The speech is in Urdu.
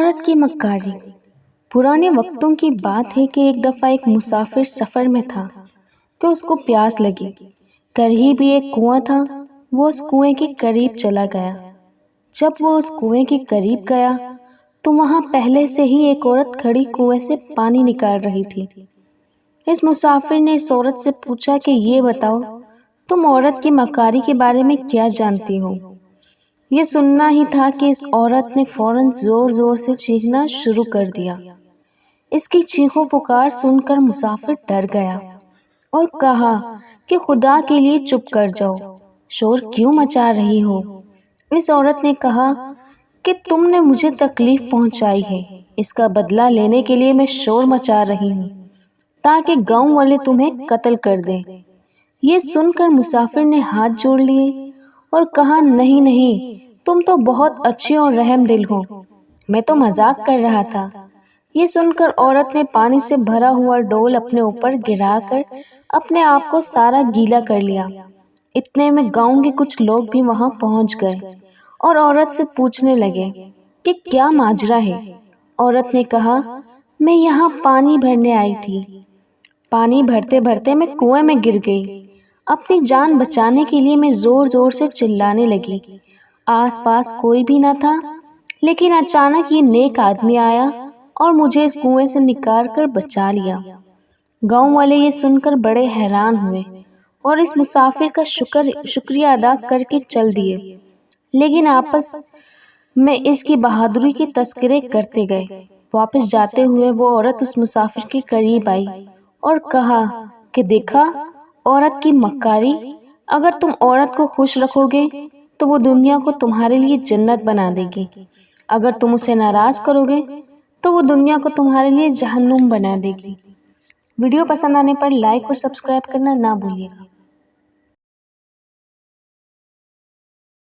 عورت کی مکاری۔ پرانے وقتوں کی بات ہے کہ ایک دفعہ ایک مسافر سفر میں تھا کہ اس کو پیاس لگی۔ قریب ہی ایک کنواں تھا۔ وہ اس کنویں کے قریب چلا گیا۔ جب وہ اس کنویں کے قریب گیا تو وہاں پہلے سے ہی ایک عورت کھڑی کنویں سے پانی نکال رہی تھی۔ اس مسافر نے اس عورت سے پوچھا کہ یہ بتاؤ، تم عورت کی مکاری کے بارے میں کیا جانتی ہو؟ یہ سننا ہی تھا کہ اس عورت نے فوراً زور زور سے چیخنا شروع کر دیا۔ اس کی چیخو پکار سن کر مسافر ڈر گیا اور کہا کہ خدا کے لیے چپ کر جاؤ، شور کیوں مچا رہی ہو؟ اس عورت نے کہا کہ تم نے مجھے تکلیف پہنچائی ہے، اس کا بدلہ لینے کے لیے میں شور مچا رہی ہوں تاکہ گاؤں والے تمہیں قتل کر دیں۔ یہ سن کر مسافر نے ہاتھ جوڑ لیے اور کہا نہیں نہیں، تم تو بہت اچھی اور رحم دل ہو، میں تو مذاق کر رہا تھا۔ یہ سن کر عورت نے پانی سے بھرا ہوا ڈول اپنے اوپر گرا کر اپنے آپ کو سارا گیلا کر لیا۔ اتنے میں گاؤں کے کچھ لوگ بھی وہاں پہنچ گئے اور عورت سے پوچھنے لگے کہ کیا ماجرا ہے؟ عورت نے کہا میں یہاں پانی بھرنے آئی تھی، پانی بھرتے بھرتے میں کنویں میں گر گئی۔ اپنی جان بچانے کے لیے میں زور زور سے چلانے لگی۔ آس پاس کوئی بھی نہ تھا، لیکن اچانک یہ نیک آدمی آیا اور مجھے اس کنویں سے نکال کر بچا لیا۔ گاؤں والے یہ سن کر بڑے حیران ہوئے اور اس مسافر کا شکریہ ادا کر کے چل دیے، لیکن آپس میں اس کی بہادری کے تذکرے کرتے گئے۔ واپس جاتے ہوئے وہ عورت اس مسافر کے قریب آئی اور کہا کہ دیکھا عورت کی مکاری، اگر تم عورت کو خوش رکھو گے تو وہ دنیا کو تمہارے لیے جنت بنا دے گی، اگر تم اسے ناراض کرو گے تو وہ دنیا کو تمہارے لیے جہنم بنا دے گی۔ ویڈیو پسند آنے پر لائک اور سبسکرائب کرنا نہ بھولیے گا۔